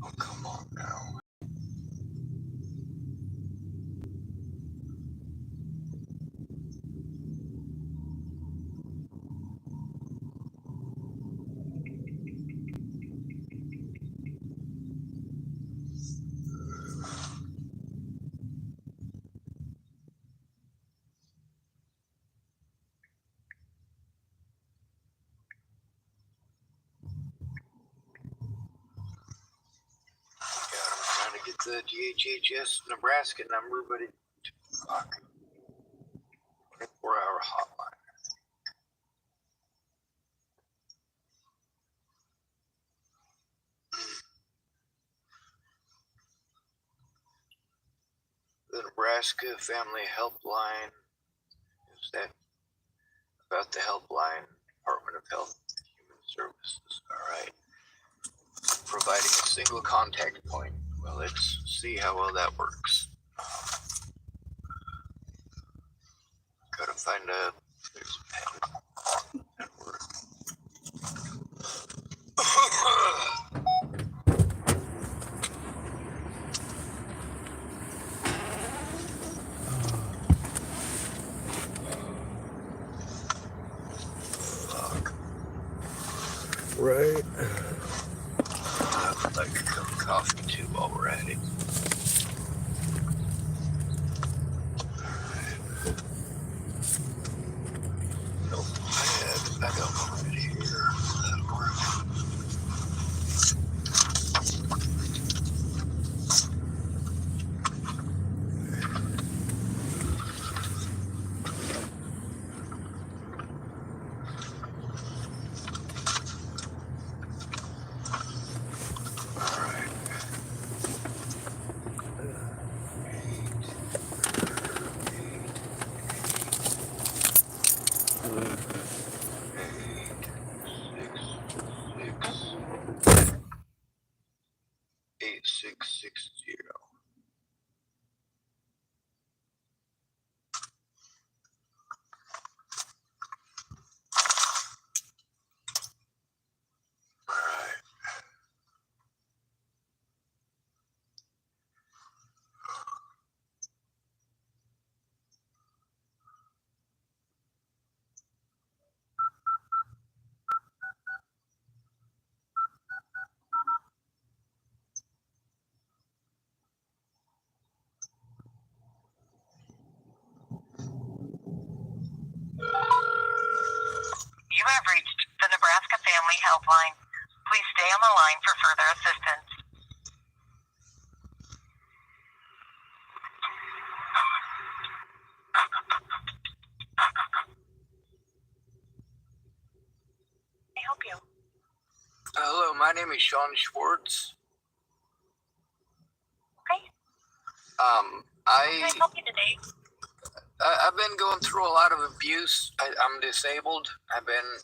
Oh, come on now. I'm trying to get the DHHS Nebraska number, but it fuck. 24-hour hotline. The Nebraska Family Helpline. Is that about the helpline? Department of Health and Human Services. All right. Providing a single contact point. Well, let's see how well that works. Gotta find a. There's a pen. Network. Fuck. Right. I would like a cup of coffee too while we're at it. Nope, I got one right here. That'll work. You have reached the Nebraska Family Helpline. Please stay on the line for further assistance. Can I help you? Hello, my name is Sean Schwartz. Okay. Can I help you today? I've been going through a lot of abuse. I'm disabled. I've been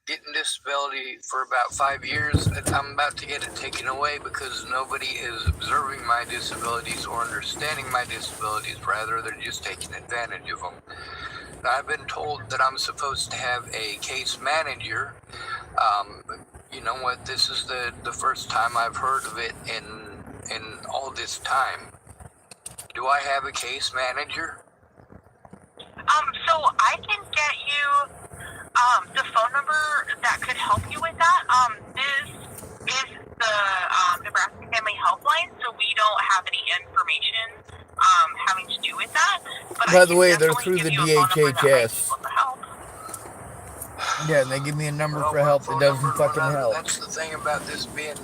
getting disability for about 5 years. I'm about to get it taken away because nobody is observing my disabilities or understanding my disabilities. Rather, they're just taking advantage of them. I've been told that I'm supposed to have a case manager. You know what? This is the first time I've heard of it in all this time. Do I have a case manager? So I can get you the phone number that could help you with that. This is the Nebraska Family Helpline, so we don't have any information having to do with that. But By the way, they're through the DHHS. Yeah, and they give me a number for help that doesn't fucking help. That's the thing about this being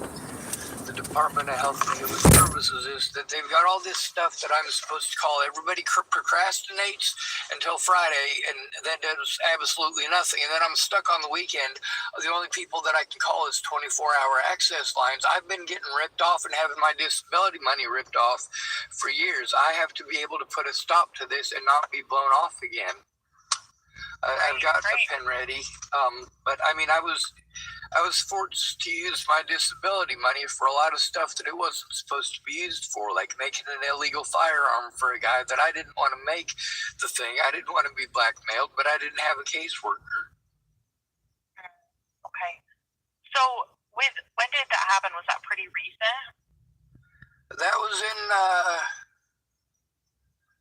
the Department of Health and Human Services is that they've got all this stuff that I'm supposed to call. Everybody procrastinates until Friday, and that does absolutely nothing. And then I'm stuck on the weekend. The only people that I can call is 24-hour access lines. I've been getting ripped off and having my disability money ripped off for years. I have to be able to put a stop to this and not be blown off again. I've got a pen ready, but I mean, I was forced to use my disability money for a lot of stuff that it wasn't supposed to be used for, like making an illegal firearm for a guy that I didn't want to make the thing. I didn't want to be blackmailed, but I didn't have a caseworker. Okay. So when did that happen? Was that pretty recent? That was in,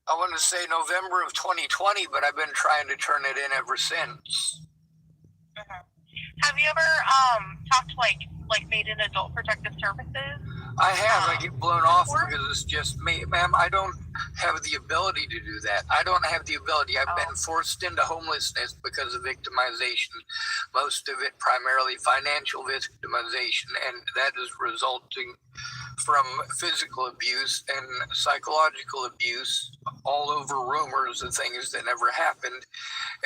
I want to say November of 2020, but I've been trying to turn it in ever since. Mm-hmm. Have you ever talked to like made an Adult Protective Services? I have. I get blown off because it's just me. Ma'am, I don't have the ability to do that. I don't have the ability. I've been forced into homelessness because of victimization, most of it primarily financial victimization, and that is resulting from physical abuse and psychological abuse all over rumors of things that never happened.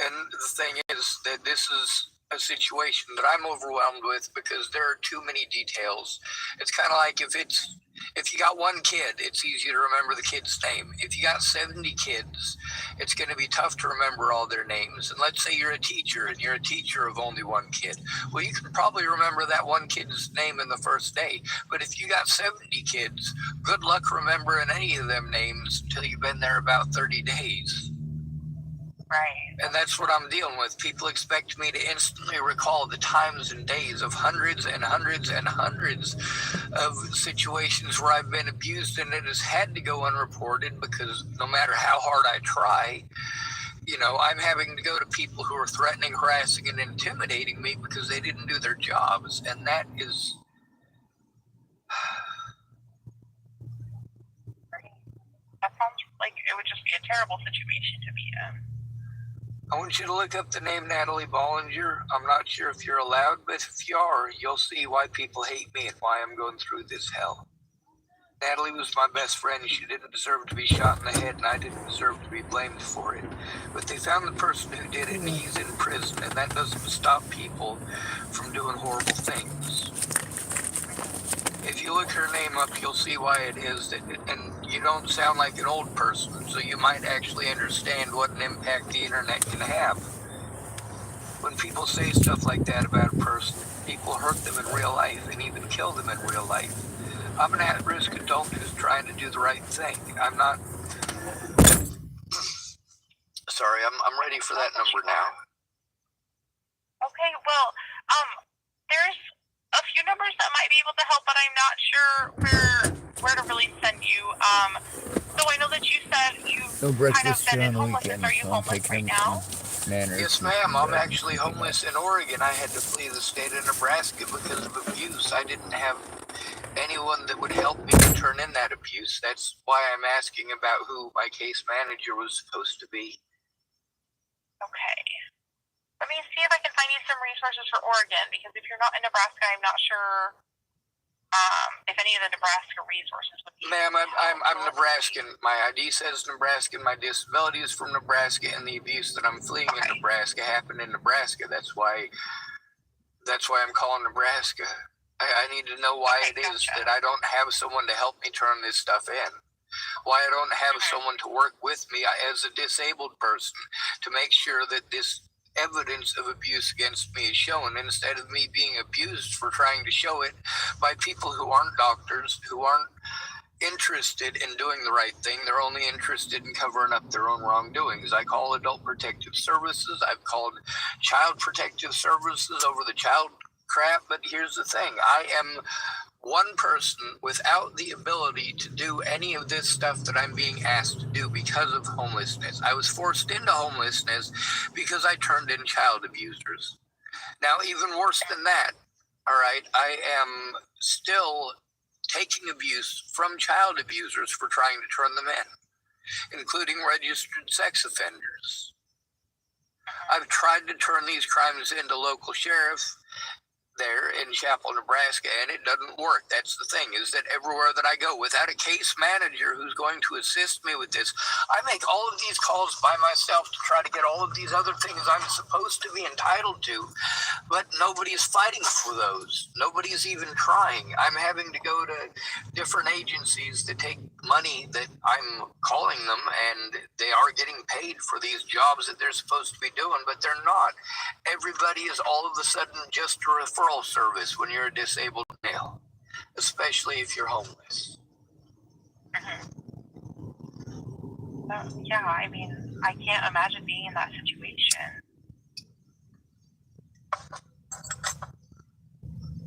And the thing is that this is a situation that I'm overwhelmed with because there are too many details. It's kind of like if you got one kid, it's easy to remember the kid's name. If you got 70 kids, it's going to be tough to remember all their names. And let's say you're a teacher and you're a teacher of only one kid. Well, you can probably remember that one kid's name in the first day. But if you got 70 kids, good luck remembering any of them names until you've been there about 30 days. Right. And that's what I'm dealing with. People expect me to instantly recall the times and days of hundreds and hundreds and hundreds of situations where I've been abused, and it has had to go unreported because no matter how hard I try, I'm having to go to people who are threatening, harassing, and intimidating me because they didn't do their jobs. And that is... That sounds like it would just be a terrible situation to be in. I want you to look up the name Natalie Bollinger. I'm not sure if you're allowed, but if you are, you'll see why people hate me and why I'm going through this hell. Natalie was my best friend. She didn't deserve to be shot in the head, and I didn't deserve to be blamed for it. But they found the person who did it, and he's in prison, and that doesn't stop people from doing horrible things. If you look her name up, you'll see why it is that, and you don't sound like an old person, so you might actually understand what an impact the internet can have. When people say stuff like that about a person, people hurt them in real life and even kill them in real life. I'm an at-risk adult who's trying to do the right thing. I'm not... Sorry, I'm ready for that number now. Okay, well, there's a few numbers that might be able to help, but I'm not sure where to really send you. So I know that you said you've kind of been in homelessness. Are you homeless right now? Yes, ma'am. I'm actually homeless in Oregon. I had to flee the state of Nebraska because of abuse. I didn't have anyone that would help me to turn in that abuse. That's why I'm asking about who my case manager was supposed to be. Okay. Let me see if I can find you some resources for Oregon, because if you're not in Nebraska, I'm not sure if any of the Nebraska resources would be. Ma'am, I'm Nebraskan. My ID says Nebraskan. My disability is from Nebraska, and the abuse that I'm fleeing in Nebraska happened in Nebraska. That's why I'm calling Nebraska. I need to know why it is that I don't have someone to help me turn this stuff in. Why I don't have someone to work with me as a disabled person to make sure that this evidence of abuse against me is shown, instead of me being abused for trying to show it by people who aren't doctors, who aren't interested in doing the right thing. They're only interested in covering up their own wrongdoings. I call Adult Protective Services. I've called Child Protective Services over the child crap, but here's the thing. I am one person without the ability to do any of this stuff that I'm being asked to do because of homelessness. I was forced into homelessness because I turned in child abusers. Now, even worse than that, all right, I am still taking abuse from child abusers for trying to turn them in, including registered sex offenders. I've tried to turn these crimes into local sheriff there in Chapel, Nebraska, and it doesn't work. That's the thing, is that everywhere that I go, without a case manager who's going to assist me with this, I make all of these calls by myself to try to get all of these other things I'm supposed to be entitled to, but nobody's fighting for those. Nobody's even trying. I'm having to go to different agencies that take money that I'm calling them, and they are getting paid for these jobs that they're supposed to be doing, but they're not. Everybody is all of a sudden just a referral service when you're a disabled male, especially if you're homeless. Yeah, I mean, I can't imagine being in that situation.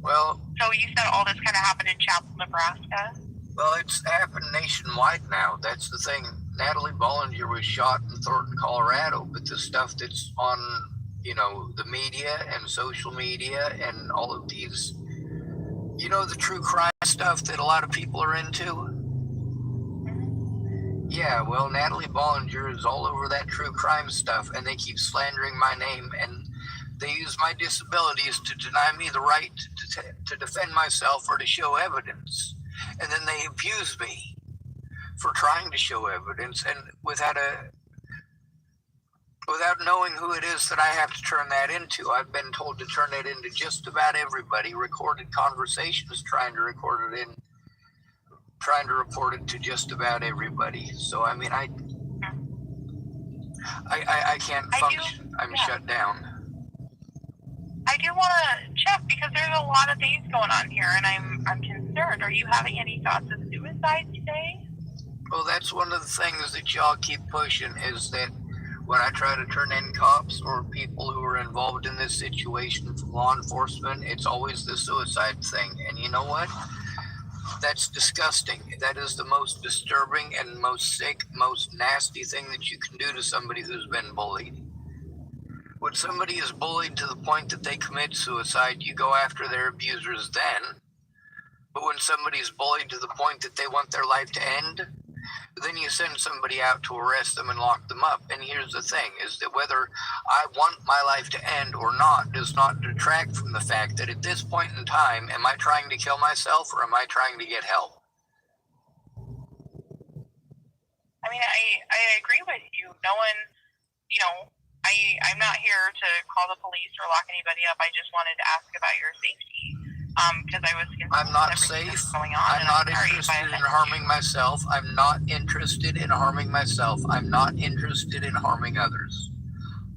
Well, so you said all this kind of happened in Chapel, Nebraska? Well, it's happened nationwide now. That's the thing. Natalie Bollinger was shot in Thornton, Colorado, but the stuff that's on, the media and social media and all of these, the true crime stuff that a lot of people are into. Yeah, well, Natalie Bollinger is all over that true crime stuff, and they keep slandering my name, and they use my disabilities to deny me the right to defend myself or to show evidence. And then they abuse me for trying to show evidence, and without knowing who it is that I have to turn that into. I've been told to turn it into just about everybody, recorded conversations, trying to report it to just about everybody. So I mean, I can't function. I'm shut down. I do want to check because there's a lot of things going on here, and I'm concerned. Are you having any thoughts of suicide today? Well, that's one of the things that y'all keep pushing, is that when I try to turn in cops or people who are involved in this situation from law enforcement, it's always the suicide thing. And you know what? That's disgusting. That is the most disturbing and most sick, most nasty thing that you can do to somebody who's been bullied. When somebody is bullied to the point that they commit suicide, you go after their abusers then. But when somebody's bullied to the point that they want their life to end, then you send somebody out to arrest them and lock them up. And here's the thing, is that whether I want my life to end or not does not detract from the fact that at this point in time, am I trying to kill myself or am I trying to get help? I mean, I agree with you. No one, I'm not here to call the police or lock anybody up. I just wanted to ask about your safety. Because I was concerned. I'm not safe. I'm not interested in harming myself. I'm not interested in harming myself. I'm not interested in harming others.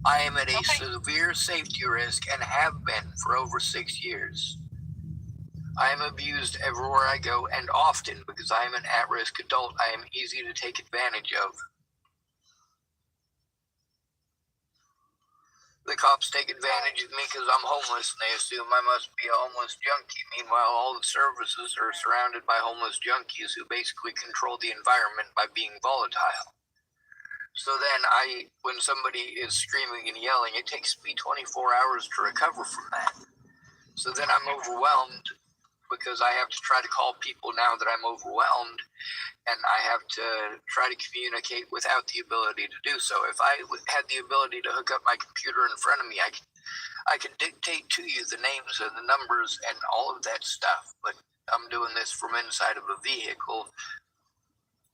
I am at a severe safety risk and have been for over 6 years. I am abused everywhere I go, and often because I am an at-risk adult. I am easy to take advantage of. The cops take advantage of me because I'm homeless, and they assume I must be a homeless junkie. Meanwhile, all the services are surrounded by homeless junkies who basically control the environment by being volatile. So then when somebody is screaming and yelling, it takes me 24 hours to recover from that. So then I'm overwhelmed because I have to try to call people now that I'm overwhelmed, and I have to try to communicate without the ability to do so. If I had the ability to hook up my computer in front of me, I could dictate to you the names and the numbers and all of that stuff, but I'm doing this from inside of a vehicle.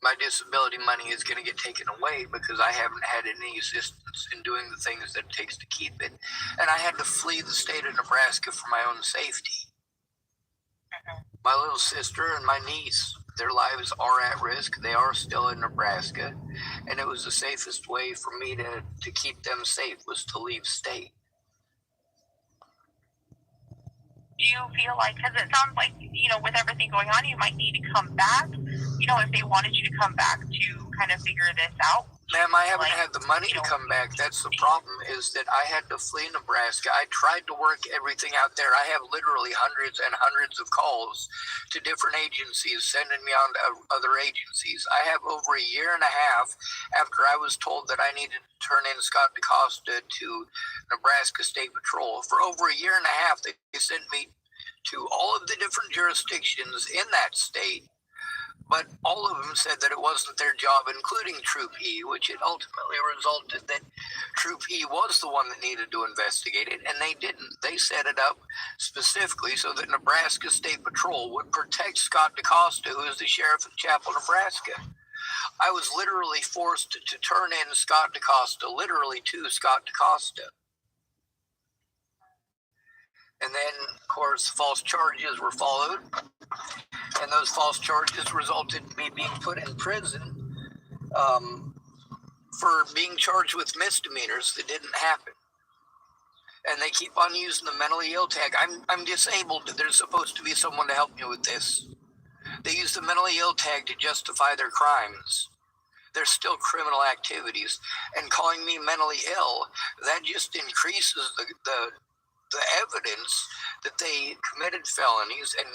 My disability money is going to get taken away because I haven't had any assistance in doing the things that it takes to keep it. And I had to flee the state of Nebraska for my own safety. My little sister and my niece, their lives are at risk. They are still in Nebraska, and it was the safest way for me to keep them safe was to leave state. Do you feel like, because it sounds like, with everything going on, you might need to come back, if they wanted you to come back to kind of figure this out? Ma'am, I haven't had the money to come back. That's the problem, is that I had to flee Nebraska. I tried to work everything out there. I have literally hundreds and hundreds of calls to different agencies sending me on to other agencies. I have over a year and a half after I was told that I needed to turn in Scott DaCosta to Nebraska State Patrol. For over a year and a half, they sent me to all of the different jurisdictions in that state. But all of them said that it wasn't their job, including Troop E, which it ultimately resulted that Troop E was the one that needed to investigate it, and they didn't. They set it up specifically so that Nebraska State Patrol would protect Scott DaCosta, who is the sheriff of Chapel, Nebraska. I was literally forced to turn in Scott DaCosta, literally to Scott DaCosta. And then, of course, false charges were followed. And those false charges resulted in me being put in prison for being charged with misdemeanors that didn't happen. And they keep on using the mentally ill tag. I'm disabled. There's supposed to be someone to help me with this. They use the mentally ill tag to justify their crimes. They're still criminal activities. And calling me mentally ill, that just increases the evidence that they committed felonies. And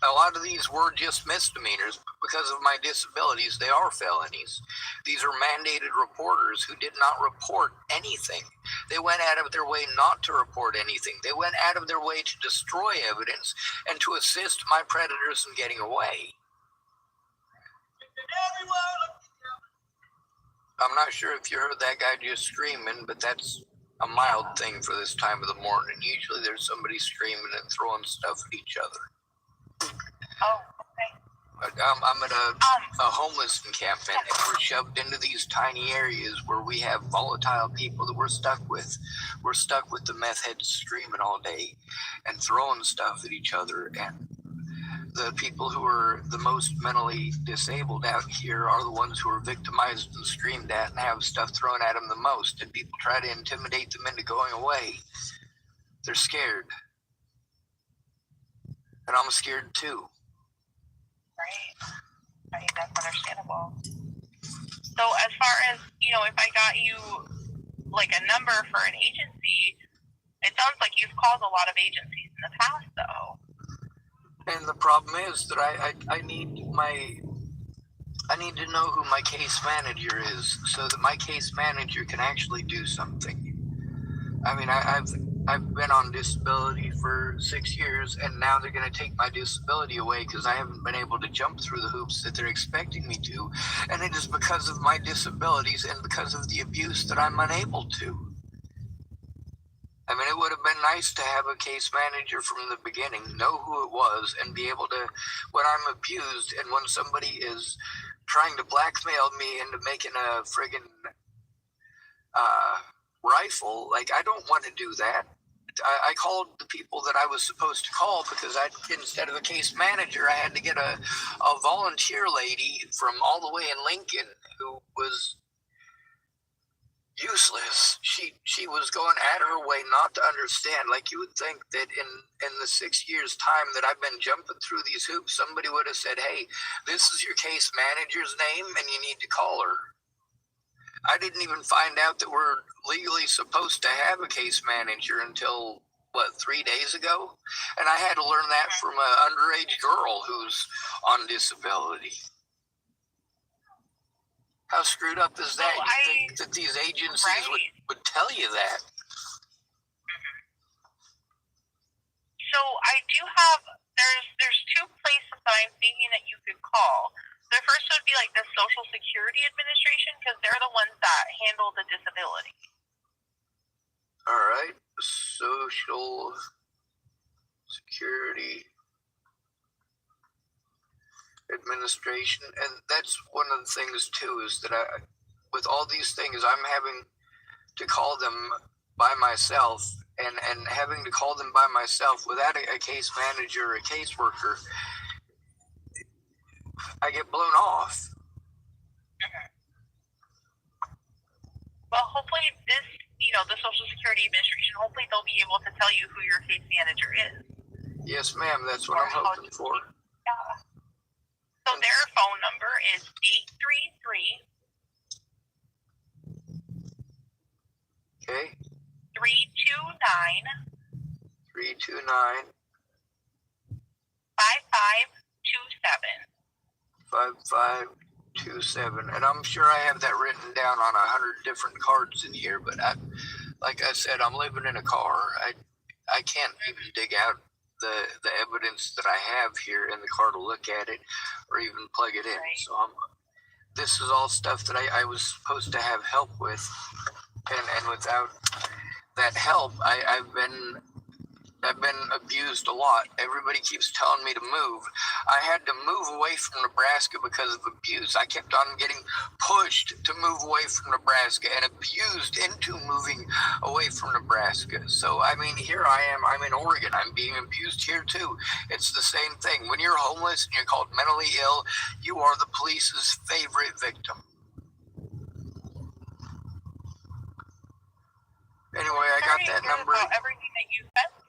A lot of these were just misdemeanors, but because of my disabilities, they are felonies. These are mandated reporters who did not report anything. They went out of their way not to report anything. They went out of their way to destroy evidence and to assist my predators in getting away. I'm not sure if you heard that guy just screaming, but that's a mild thing for this time of the morning. Usually there's somebody screaming and throwing stuff at each other. Oh, okay. But I'm at a homeless encampment, and we're shoved into these tiny areas where we have volatile people that we're stuck with. We're stuck with the meth heads screaming all day and throwing stuff at each other. And the people who are the most mentally disabled out here are the ones who are victimized and screamed at and have stuff thrown at them the most. And people try to intimidate them into going away. They're scared. And I'm scared too. Right. I think that's understandable. So as far as, if I got you like a number for an agency, it sounds like you've called a lot of agencies in the past though. And the problem is that I need to know who my case manager is so that my case manager can actually do something. I mean, I've been on disability for 6 years, and now they're going to take my disability away because I haven't been able to jump through the hoops that they're expecting me to. And it is because of my disabilities and because of the abuse that I'm unable to. I mean, it would have been nice to have a case manager from the beginning, know who it was, and be able to, when I'm abused and when somebody is trying to blackmail me into making a friggin' rifle, like, I don't want to do that. I called the people that I was supposed to call because instead of a case manager, I had to get a volunteer lady from all the way in Lincoln who was useless. She was going at her way not to understand. Like, you would think that in the 6 years time that I've been jumping through these hoops, somebody would have said, hey, this is your case manager's name and you need to call her. I didn't even find out that we're legally supposed to have a case manager until 3 days ago, and I had to learn that from an underage girl who's on disability. How screwed up is that? You think that these agencies would tell you that? So I do have, there's two places that I'm thinking that you could call. The first would be like the Social Security Administration, because they're the ones that handle the disability. All right, Social Security Administration, and that's one of the things too, is that with all these things, I'm having to call them by myself, and having to call them by myself without a case manager or a caseworker, I get blown off. Well, hopefully this, the Social Security Administration, hopefully they'll be able to tell you who your case manager is. Yes, ma'am, that's what I'm hoping for. Yeah. So their phone number is 833 Okay. 329 5527. 5527, and I'm sure I have that written down on 100 different cards in here, but like I said, I'm living in a car. I can't even dig out the evidence that I have here in the car to look at it or even plug it in. Right. So this is all stuff that I was supposed to have help with, and without that help, I've been abused a lot. Everybody keeps telling me to move. I had to move away from Nebraska because of abuse. I kept on getting pushed to move away from Nebraska and abused into moving away from Nebraska. So, I mean, here I am. I'm in Oregon. I'm being abused here too. It's the same thing. When you're homeless and you're called mentally ill, you are the police's favorite victim. Anyway, I got that number. Everything that you've been through.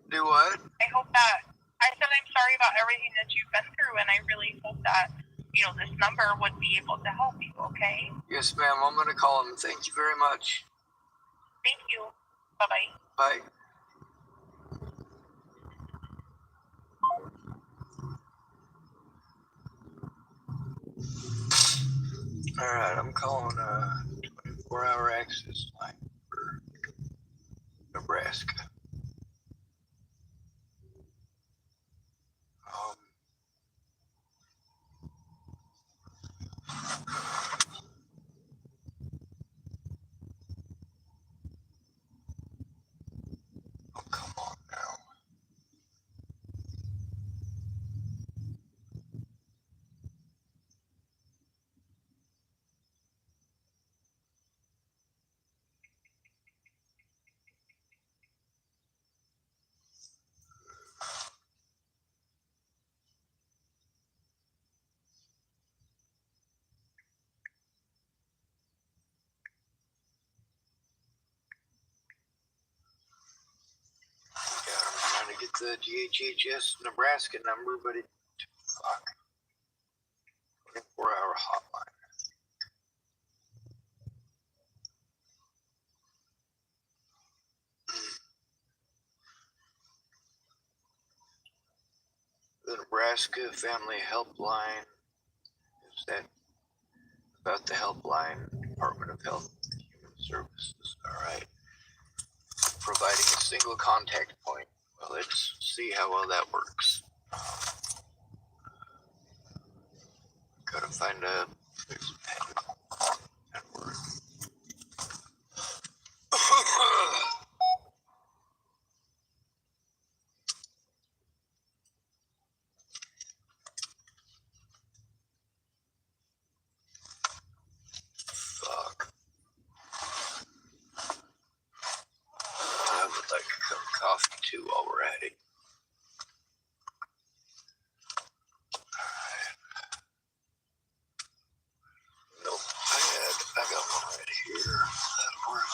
Do what? I said I'm sorry about everything that you've been through, and I really hope that, this number would be able to help you, okay? Yes, ma'am. I'm going to call him. Thank you very much. Thank you. Bye-bye. Bye. Alright, I'm calling a 24-hour access line for Nebraska. Oh, come on now. Yeah, I'm trying to get the DHHS Nebraska number, but fuck. 24-hour hotline. The Nebraska Family Helpline. Is that about the helpline? Department of Health and Human Services. Alright. Providing a single contact point. Well, let's see how well that works. Gotta find a there's a pen. Network. Fuck. I would like a cup of coffee too while we're at it. Nope, I got one right here. That'll work.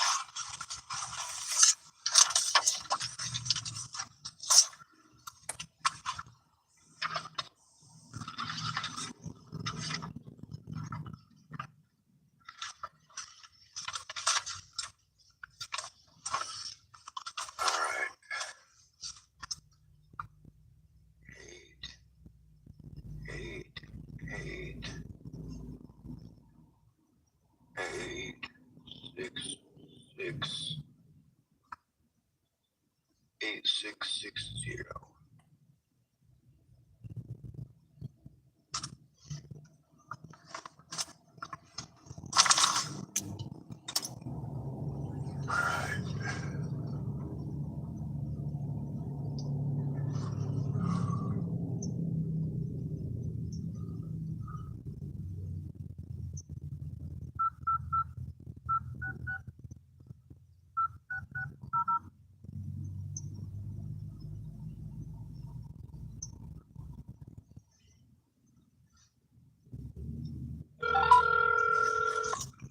Alright. 8660.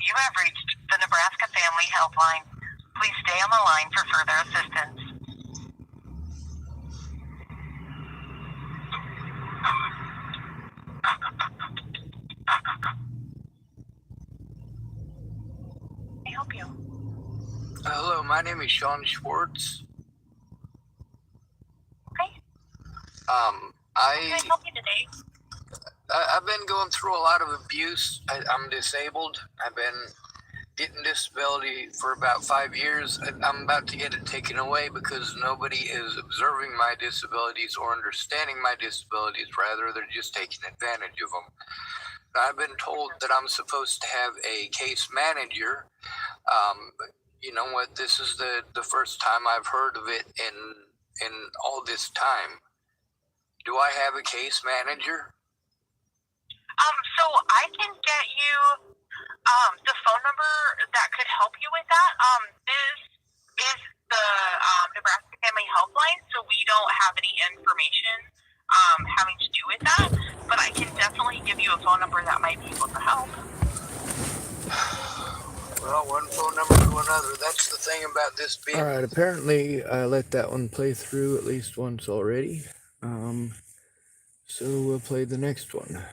You have reached the Nebraska Family Helpline. Please stay on the line for further assistance. Can I help you? Hello, my name is Sean Schwartz. Okay. Can I help you today? I've been going through a lot of abuse. I'm disabled. I've been getting disability for about 5 years. I'm about to get it taken away because nobody is observing my disabilities or understanding my disabilities. Rather, they're just taking advantage of them. I've been told that I'm supposed to have a case manager. You know what? This is the first time I've heard of it in all this time. Do I have a case manager? So I can get you the phone number that could help you with that. This is the Nebraska Family Helpline, so we don't have any information having to do with that, but I can definitely give you a phone number that might be able to help. Well, one phone number to another. That's the thing about this being. Alright, apparently I let that one play through at least once already. So we'll play the next one.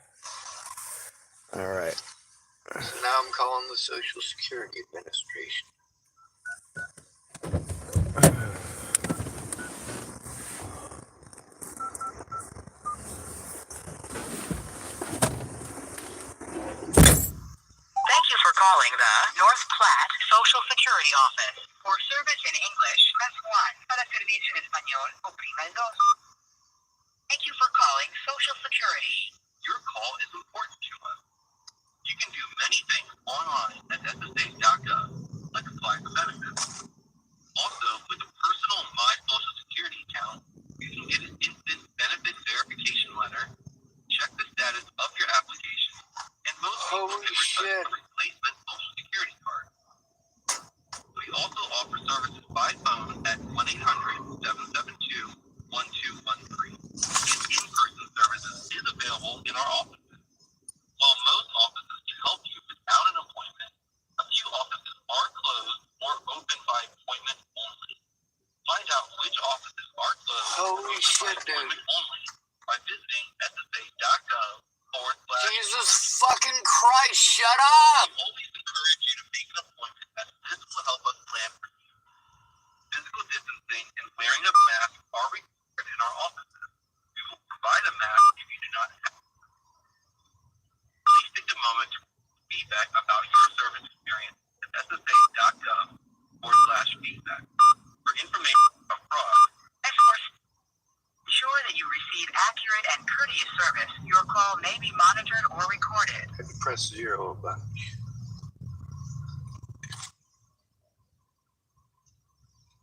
Alright. So now I'm calling the Social Security Administration. Security Office. For service in English, press 1. Para servicio en español, oprima el 2. Thank you for calling Social Security. Your call is important to us. You can do many things online at ssa.gov, like apply for benefits. Also, with a personal My Social Security account, you can get an instant benefit verification letter, check the status of your application, and most people can request a replacement Social Security card. We also offer services by phone at 1-800-772-1213. And in-person services is available in our offices. While most offices can help you without an appointment, a few offices are closed or open by appointment only. Find out which offices are closed or open by appointment only by visiting ssa.gov/. Jesus fucking Christ, shut up! We always encourage you to make an appointment as this will help us plan for you. Physical distancing and wearing a mask are required in our offices. We will provide a mask if you do not have it. Please take a moment to feedback about your service experience at ssa.gov/feedback. For information about fraud, ensure that you receive accurate and courteous service. Your call may be monitored or recorded. I can press 0 button.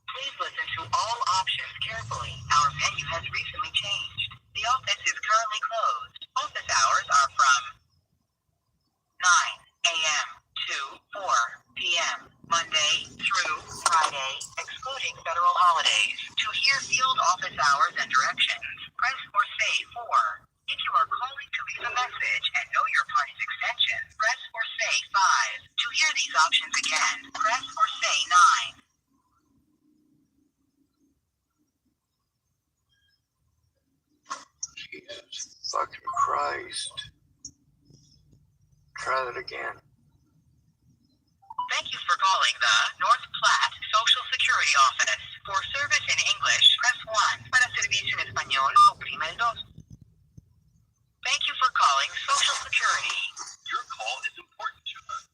Please listen to all options carefully. Our menu has recently changed. The office is currently closed. Office hours are from 9 a.m. to 4 p.m. Monday through Friday, excluding federal holidays. To hear field office hours and directions, press or say 4. If you are calling to leave a message and know your party's extension, press or say 5. To hear these options again, press or say 9. Jesus fucking Christ. Try that again. Thank you for calling the North Platte Social Security Office. For service in English, press 1. Para servicio en español, oprima el 2. Thank you for calling Social Security. Your call is important to us.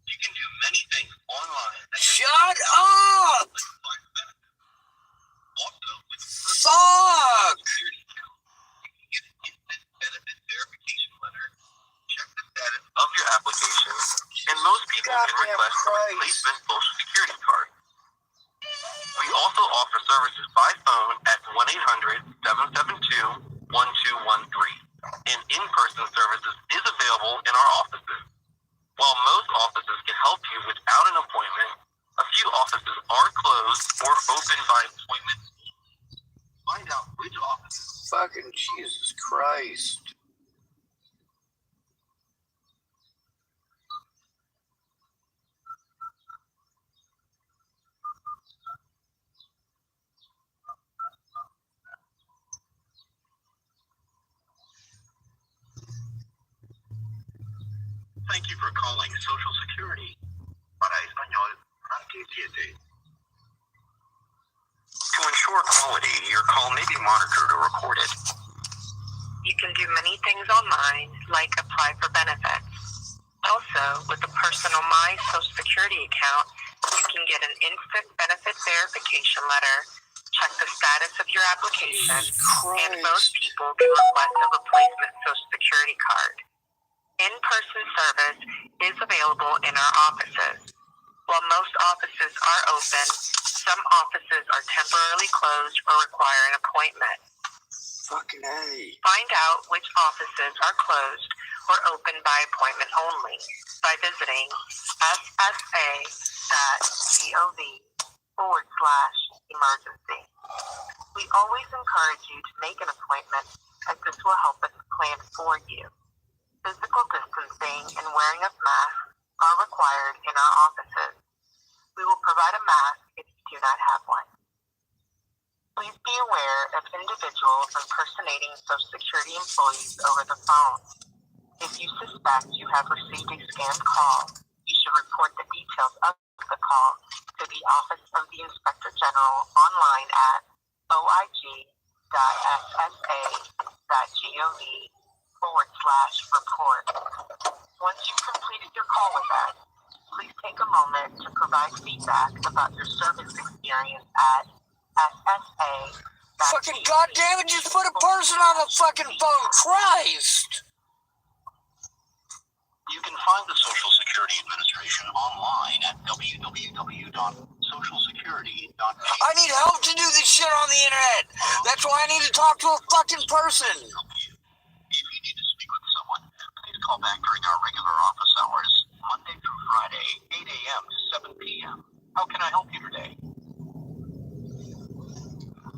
You can do many things online. Shut up! Also, with Fuck! security account, you can get an instant benefit verification letter, check the status of your application, and most people can request a replacement Social Security card. We also offer services by phone at 1-800-772-1213. And in-person services is available in our offices. While most offices can help you without an appointment, a few offices are closed or open by appointment. Find out which offices. Fucking Jesus Christ. Thank you for calling Social Security. Para español, marque 7. To ensure quality, your call may be monitored or recorded. You can do many things online, like apply for benefits. Also, with a personal My Social Security account, you can get an instant benefit verification letter, check the status of your application, and most people can request a replacement Social Security card. In-person service is available in our offices. While most offices are open, some offices are temporarily closed or require an appointment. Fucking A. Find out which offices are closed or open by appointment only by visiting ssa.gov/emergency. We always encourage you to make an appointment as this will help us plan for you. Physical distancing and wearing of masks are required in our offices. We will provide a mask if you do not have one. Please be aware of individuals impersonating Social Security employees over the phone. If you suspect you have received a scammed call, you should report the details of the call to the Office of the Inspector General online at oig.ssa.gov/report. Once you've completed your call with us, please take a moment to provide feedback about your service experience at SSA. Fucking goddamn it, just put a person on the fucking phone. Christ! You can find the Social Security Administration online at www.socialsecurity.gov. I need help to do this shit on the internet. That's why I need to talk to a fucking person. If you need to speak with someone, please call back during our regular office hours, Monday through Friday, 8 a.m. to 7 p.m. How can I help you today?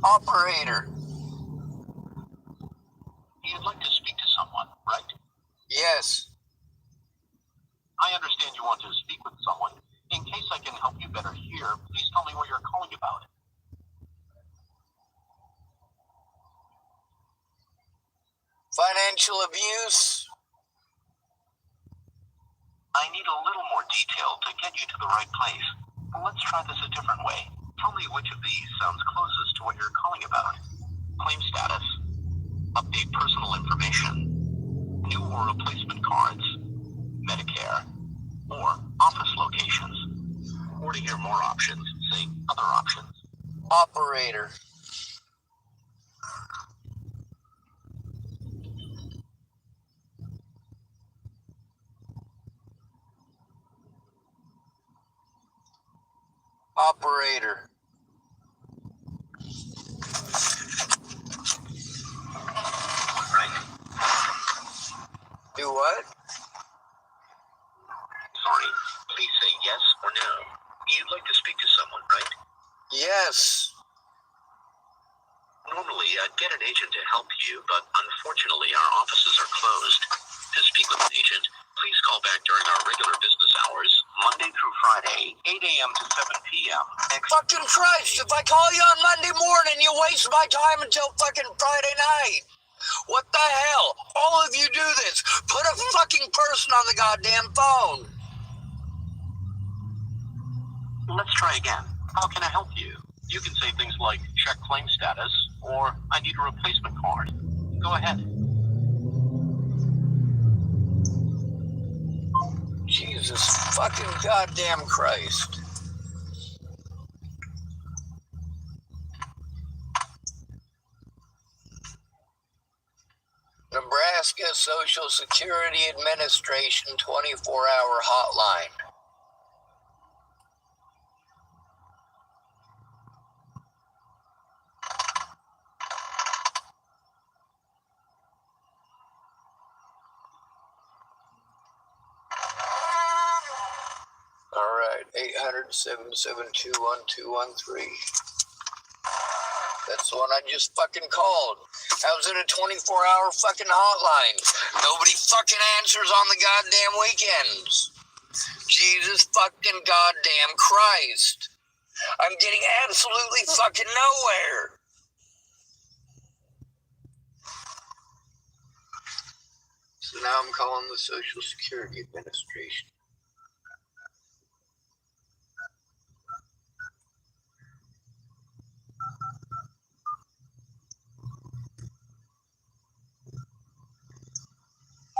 Operator. You'd like to speak to someone, right? Yes. I understand you want to speak with someone. In case I can help you better here, please tell me what you're calling about. Financial abuse. I need a little more detail to get you to the right place. Let's try this a different way. Tell me which of these sounds closest to what you're calling about. Claim status, update personal information, new or replacement cards, Medicare, or office locations. Or to hear more options, say other options. Operator. Operator. Right? Do what? Sorry, please say yes or no. You'd like to speak to someone, right? Yes. Normally, I'd get an agent to help you, but unfortunately, our offices are closed. To speak with an agent, please call back during our regular business hours, Monday through Friday, 8 a.m. to 7 p.m. Fucking Christ, if I call you on Monday morning, you waste my time until fucking Friday night. What the hell? All of you do this. Put a fucking person on the goddamn phone. Let's try again. How can I help you? You can say things like check claim status or I need a replacement card. Go ahead. Jesus fucking goddamn Christ. Nebraska Social Security Administration 24-hour hotline. All right, 800-772-1213. That's the one I just fucking called. How's it a 24-hour fucking hotline? Nobody fucking answers on the goddamn weekends. Jesus fucking goddamn Christ. I'm getting absolutely fucking nowhere. So now I'm calling the Social Security Administration.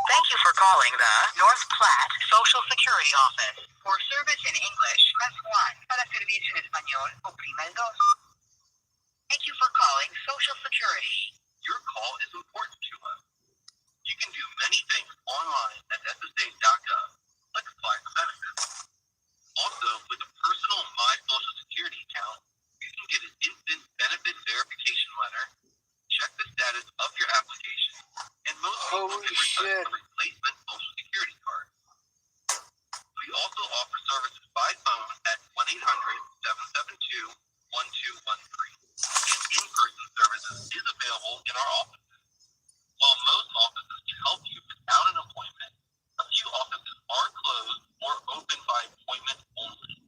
Thank you for calling the North Platte Social Security Office. For service in English, press 1. Para servicio en español, oprima el 2. Thank you for calling Social Security. Your call is important to us. You can do many things online at ssa.gov, like apply for benefits. Also, with a personal My Social Security account, you can get an instant benefit verification letter, check the status of your application, and most people Holy can request shit. a replacement Social Security card. We also offer services by phone at 1-800-772-1213, and in-person services is available in our offices. While most offices can help you without an appointment, a few offices are closed or open by appointment only.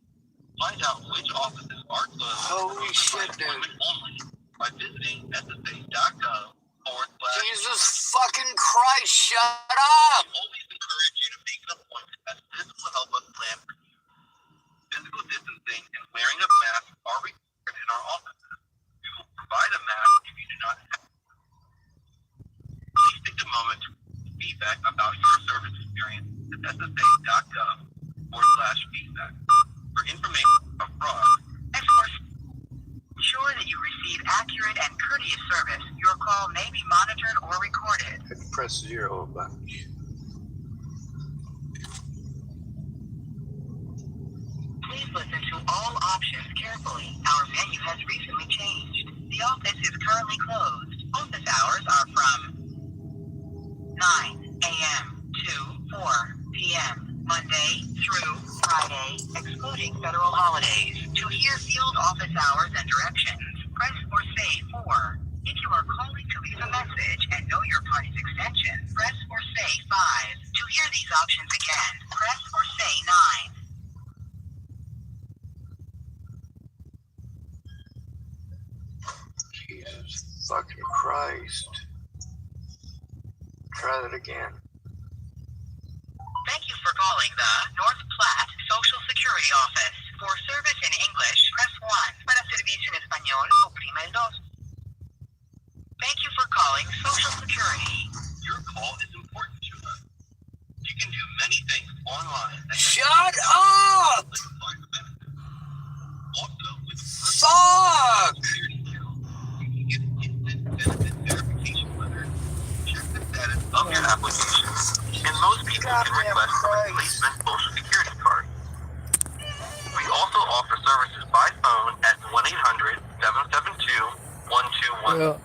Find out which offices are closed or Holy open shit, by dude. appointment only by visiting ssa.gov/. Jesus fucking Christ, shut up! We always encourage you to make an appointment as this will help us plan for you. Physical distancing and wearing a mask are required in our offices. We will provide a mask if you do not have. Please take a moment to feedback about your service experience at ssa.gov/feedback. courteous service, your call may be monitored or recorded. I can press 0 a bunch. Please listen to all options carefully. Our menu has recently changed. The office is currently closed. Office hours are from 9 a.m. to 4 p.m. Monday through Friday, excluding federal holidays. To hear field office hours and directions, press or say 4. If you are calling to leave a message and know your party's extension, press or say 5. To hear these options again, press or say 9. Jesus fucking Christ. Try that again. Thank you for calling the North Platte Social Security Office. For service in English, press 1. Para servicio en español, oprima el 2. Thank you for calling Social Security. Your call is important to us. You can do many things online. Shut up! Also, with Fuck! security now, you can get instant benefit verification letter. Check the status of your application. And most people can request a replacement social security card. We also offer services by phone at 1-800-772-1211. Well,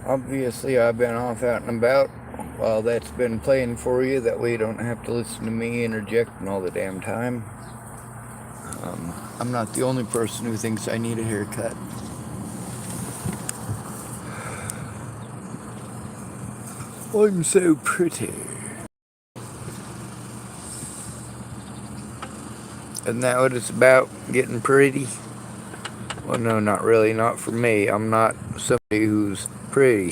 obviously I've been off out and about while that's been playing for you. That way you don't have to listen to me interjecting all the damn time. I'm not the only person who thinks I need a haircut. I'm so pretty. Isn't that what it's about? Getting pretty? Well, no, not really. Not for me. I'm not somebody who's pretty.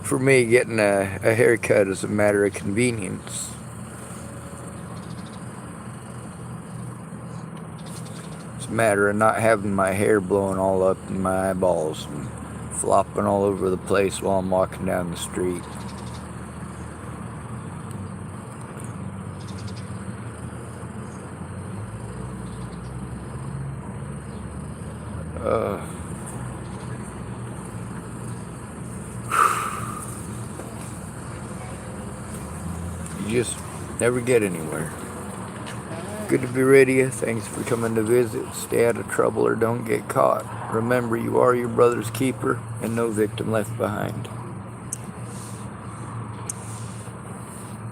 For me, getting a haircut is a matter of convenience. It's a matter of not having my hair blowing all up in my eyeballs and flopping all over the place while I'm walking down the street. You just never get anywhere. Good to be with you. Thanks for coming to visit. Stay out of trouble or don't get caught. Remember, you are your brother's keeper and no victim left behind.